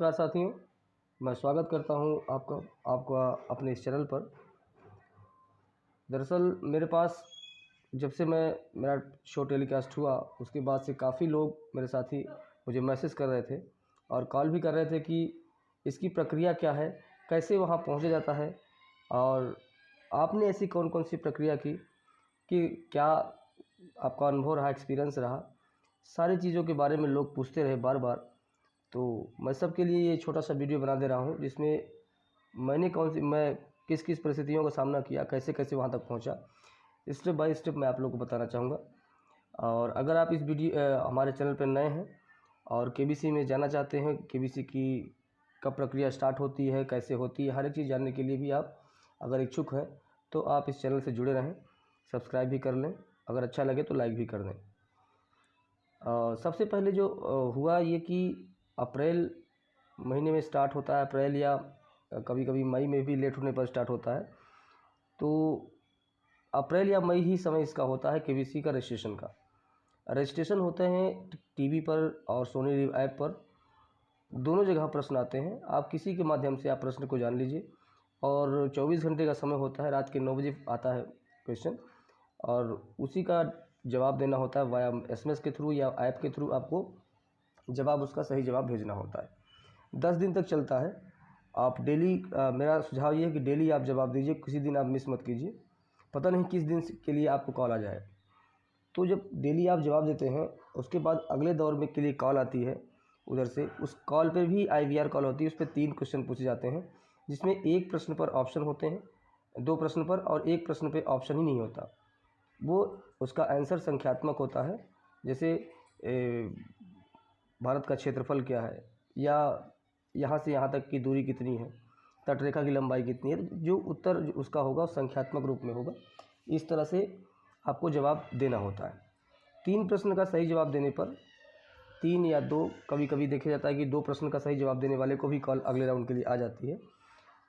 नमस्कार साथियों, मैं स्वागत करता हूं आपका अपने इस चैनल पर। दरअसल मेरे पास जब से मेरा शो टेलीकास्ट हुआ उसके बाद से काफ़ी लोग मेरे साथी मुझे मैसेज कर रहे थे और कॉल भी कर रहे थे कि इसकी प्रक्रिया क्या है, कैसे वहां पहुंचा जाता है और आपने ऐसी कौन कौन सी प्रक्रिया की कि क्या आपका अनुभव रहा, एक्सपीरियंस रहा। सारी चीज़ों के बारे में लोग पूछते रहे बार बार। तो मैं सबके लिए ये छोटा सा वीडियो बना दे रहा हूँ जिसमें मैं किस किस परिस्थितियों का सामना किया, कैसे कैसे वहाँ तक पहुँचा, स्टेप बाय स्टेप मैं आप लोगों को बताना चाहूँगा। और अगर आप इस हमारे चैनल पर नए हैं और केबीसी में जाना चाहते हैं, केबीसी की कब प्रक्रिया स्टार्ट होती है, कैसे होती है, हर एक चीज़ जानने के लिए भी आप अगर इच्छुक हैं तो आप इस चैनल से जुड़े रहें, सब्सक्राइब भी कर लें, अगर अच्छा लगे तो लाइक भी कर दें। सबसे पहले जो हुआ ये कि अप्रैल महीने में स्टार्ट होता है, अप्रैल या कभी कभी मई में भी लेट होने पर स्टार्ट होता है। तो अप्रैल या मई ही समय इसका होता है केबीसी का रजिस्ट्रेशन का। रजिस्ट्रेशन होते हैं टीवी पर और सोनी लिव ऐप पर, दोनों जगह प्रश्न आते हैं। आप किसी के माध्यम से आप प्रश्न को जान लीजिए और 24 घंटे का समय होता है, रात के 9 बजे आता है क्वेश्चन और उसी का जवाब देना होता है वाया SMS के थ्रू या ऐप के थ्रू। आपको उसका सही जवाब भेजना होता है। 10 दिन तक चलता है। आप डेली मेरा सुझाव ये है कि डेली आप जवाब दीजिए, किसी दिन आप मिस मत कीजिए, पता नहीं किस दिन के लिए आपको कॉल आ जाए। तो जब डेली आप जवाब देते हैं उसके बाद अगले दौर में के लिए कॉल आती है उधर से, उस कॉल पे भी IVR कॉल होती है। उस पर 3 क्वेश्चन पूछे जाते हैं जिसमें एक प्रश्न पर ऑप्शन होते हैं, 2 प्रश्न पर, और एक प्रश्न पे ऑप्शन ही नहीं होता। वो उसका आंसर संख्यात्मक होता है, जैसे भारत का क्षेत्रफल क्या है, या यहाँ से यहाँ तक की दूरी कितनी है, तटरेखा की लंबाई कितनी है। जो उत्तर उसका होगा संख्यात्मक रूप में होगा। इस तरह से आपको जवाब देना होता है। 3 प्रश्न का सही जवाब देने पर 3 या 2, कभी कभी देखा जाता है कि 2 प्रश्न का सही जवाब देने वाले को भी कॉल अगले राउंड के लिए आ जाती है,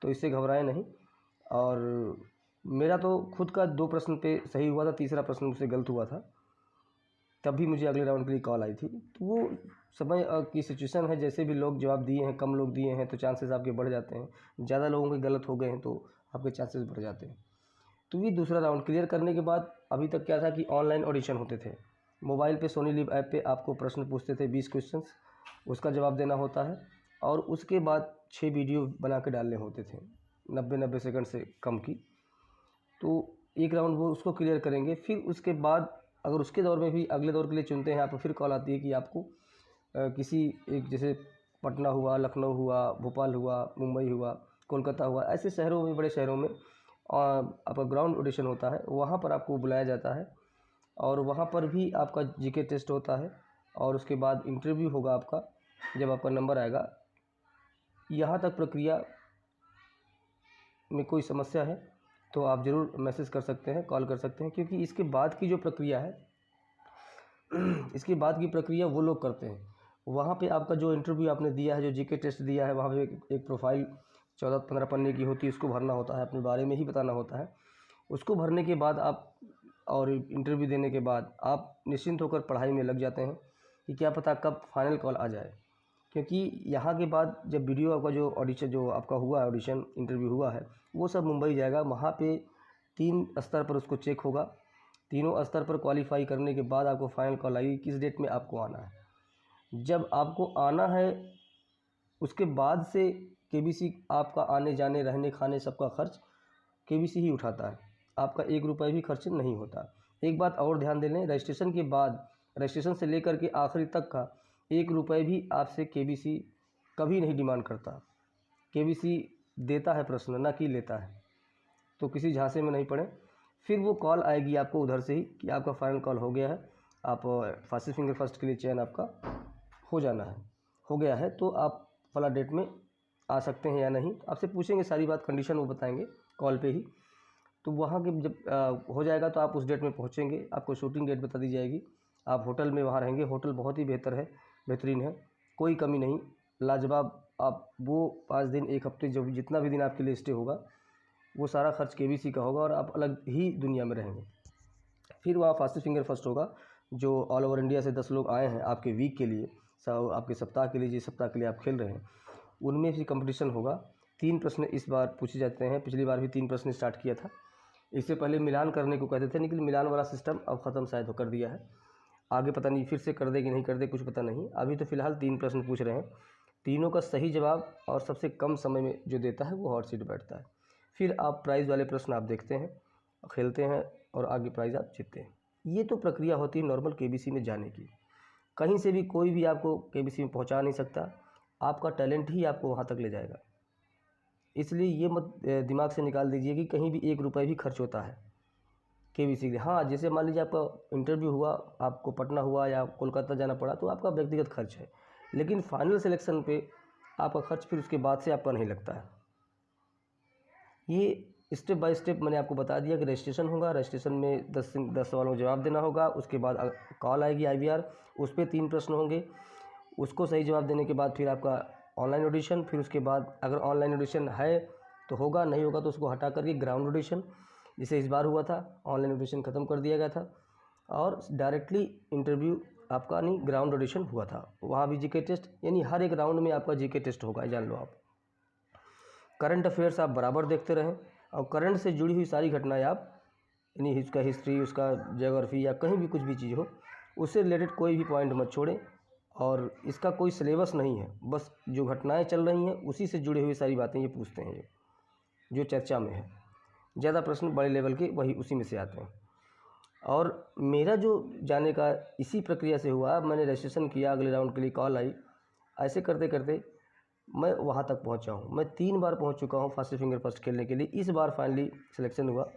तो इससे घबराएं नहीं। और मेरा तो खुद का 2 प्रश्न पे सही हुआ था, तीसरा प्रश्न मुझसे गलत हुआ था, तब भी मुझे अगले राउंड के लिए कॉल आई थी। तो वो समय की सिचुएशन है, जैसे भी लोग जवाब दिए हैं, कम लोग दिए हैं तो चांसेस आपके बढ़ जाते हैं, ज़्यादा लोगों के गलत हो गए हैं तो आपके चांसेस बढ़ जाते हैं। तो ये दूसरा राउंड क्लियर करने के बाद अभी तक क्या था कि ऑनलाइन ऑडिशन होते थे। मोबाइल पे सोनी लिव ऐप पे आपको प्रश्न पूछते थे, 20 क्वेश्चंस, उसका जवाब देना होता है और उसके बाद 6 वीडियो बना के डालने होते थे 90 सेकंड से कम की। तो एक राउंड वो उसको क्लियर करेंगे। फिर उसके बाद अगर उसके दौर में भी अगले दौर के लिए चुनते हैं आप, फिर कॉल आती है कि आपको किसी एक, जैसे पटना हुआ, लखनऊ हुआ, भोपाल हुआ, मुंबई हुआ, कोलकाता हुआ, ऐसे शहरों में, बड़े शहरों में आपका ग्राउंड ऑडिशन होता है, वहाँ पर आपको बुलाया जाता है और वहाँ पर भी आपका GK टेस्ट होता है और उसके बाद इंटरव्यू होगा आपका, जब आपका नंबर आएगा। यहाँ तक प्रक्रिया में कोई समस्या है तो आप ज़रूर मैसेज कर सकते हैं, कॉल कर सकते हैं, क्योंकि इसके बाद की जो प्रक्रिया है इसके बाद की प्रक्रिया वो लोग करते हैं। वहाँ पे आपका जो इंटरव्यू आपने दिया है, जो GK टेस्ट दिया है, वहाँ पे एक प्रोफाइल 14-15 पन्ने की होती है, उसको भरना होता है, अपने बारे में ही बताना होता है। उसको भरने के बाद आप, और इंटरव्यू देने के बाद आप निश्चिंत होकर पढ़ाई में लग जाते हैं कि क्या पता कब फाइनल कॉल आ जाए। क्योंकि यहाँ के बाद जब वीडियो आपका जो ऑडिशन, जो आपका हुआ है, ऑडिशन इंटरव्यू हुआ है, वो सब मुंबई जाएगा। वहाँ पे 3 स्तर पर उसको चेक होगा। तीनों स्तर पर क्वालिफाई करने के बाद आपको फाइनल कॉल आएगी किस डेट में आपको आना है। जब आपको आना है उसके बाद से केबीसी आपका आने जाने, रहने, खाने, सबका खर्च केबीसी ही उठाता है। आपका 1 रुपये भी खर्च नहीं होता। एक बात और ध्यान दे लें, रजिस्ट्रेशन के बाद, रजिस्ट्रेशन से लेकर के आखिरी तक का 1 रुपये भी आपसे केबीसी कभी नहीं डिमांड करता। केबीसी देता है प्रश्न, ना कि लेता है। तो किसी झांसे में नहीं पड़े। फिर वो कॉल आएगी आपको उधर से ही कि आपका फाइनल कॉल हो गया है, आप फास्टेस्ट फिंगर फर्स्ट के लिए चयन आपका हो गया है, तो आप फला डेट में आ सकते हैं या नहीं। आपसे पूछेंगे सारी बात, कंडीशन वो बताएंगे कॉल पे ही। तो वहाँ के जब हो जाएगा तो आप उस डेट में पहुँचेंगे, आपको शूटिंग डेट बता दी जाएगी। आप होटल में वहाँ रहेंगे। होटल बहुत ही बेहतरीन है, कोई कमी नहीं, लाजवाब। आप वो 5 दिन, 1 हफ्ते, जो जितना भी दिन आपके लिए स्टे होगा, वो सारा खर्च केबीसी का होगा और आप अलग ही दुनिया में रहेंगे। फिर वहाँ फास्टेस्ट फिंगर फर्स्ट होगा, जो ऑल ओवर इंडिया से 10 लोग आए हैं आपके वीक के लिए, आपके सप्ताह के लिए, जिस सप्ताह के लिए आप खेल रहे हैं, उनमें भी कंपटीशन होगा। 3 प्रश्न इस बार पूछे जाते हैं। पिछली बार भी 3 प्रश्न स्टार्ट किया था। इससे पहले मिलान करने को कहते थे, लेकिन मिलान वाला सिस्टम अब ख़त्म शायद हो कर दिया है। आगे पता नहीं फिर से कर दे कि नहीं कर दे, कुछ पता नहीं। अभी तो फ़िलहाल 3 प्रश्न पूछ रहे हैं। तीनों का सही जवाब और सबसे कम समय में जो देता है वो हॉट सीट बैठता है। फिर आप प्राइज़ वाले प्रश्न आप देखते हैं, खेलते हैं और आगे प्राइज़ आप जीतते हैं। ये तो प्रक्रिया होती है नॉर्मल केबीसी में जाने की। कहीं से भी कोई भी आपको केबीसी में पहुंचा नहीं सकता। आपका टैलेंट ही आपको वहां तक ले जाएगा। इसलिए ये मत दिमाग से निकाल दीजिए कि कहीं भी 1 रुपये भी खर्च होता है केबीसी के लिए। हाँ, जैसे मान लीजिए आपका इंटरव्यू हुआ, आपको पटना हुआ या कोलकाता जाना पड़ा, तो आपका व्यक्तिगत खर्च है, लेकिन फाइनल सिलेक्शन पे आपका खर्च फिर उसके बाद से आपका नहीं लगता है। ये स्टेप बाय स्टेप मैंने आपको बता दिया कि रजिस्ट्रेशन होगा। रजिस्ट्रेशन में 10 सवालों का जवाब देना होगा। उसके बाद कॉल आएगी IVR, उस पर 3 प्रश्न होंगे। उसको सही जवाब देने के बाद फिर आपका ऑनलाइन ऑडिशन। फिर उसके बाद अगर ऑनलाइन ऑडिशन है तो होगा, नहीं होगा तो उसको हटा करके ग्राउंड ऑडिशन, जैसे इस बार हुआ था। ऑनलाइन ऑडिशन ख़त्म कर दिया गया था और डायरेक्टली इंटरव्यू आपका नहीं, ग्राउंड ऑडिशन हुआ था। वहाँ भी जीके टेस्ट, यानी हर एक राउंड में आपका जीके टेस्ट होगा, जान लो आप। करंट अफेयर्स आप बराबर देखते रहें और करंट से जुड़ी हुई सारी घटनाएं आप, यानी उसका हिस्ट्री, उसका ज्योग्राफी या कहीं भी कुछ भी चीज़ हो, उससे रिलेटेड कोई भी पॉइंट मत छोड़ें। और इसका कोई सिलेबस नहीं है, बस जो घटनाएं चल रही हैं उसी से जुड़ी हुई सारी बातें ये पूछते हैं, ये जो चर्चा में है। ज़्यादा प्रश्न बड़े लेवल के वही उसी में से आते हैं। और मेरा जो जाने का इसी प्रक्रिया से हुआ। मैंने रजिस्ट्रेशन किया, अगले राउंड के लिए कॉल आई, ऐसे करते करते मैं वहाँ तक पहुँचा हूँ। मैं 3 बार पहुँच चुका हूँ फास्ट फिंगर फर्स्ट खेलने के लिए। इस बार फाइनली सिलेक्शन हुआ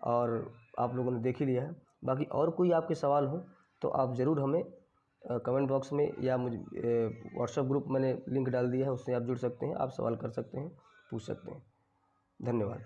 और आप लोगों ने देख ही लिया है। बाकी और कोई आपके सवाल हो तो आप ज़रूर हमें कमेंट बॉक्स में या मुझे व्हाट्सएप ग्रुप मैंने लिंक डाल दिया है, उससे आप जुड़ सकते हैं, आप सवाल कर सकते हैं, पूछ सकते हैं। धन्यवाद।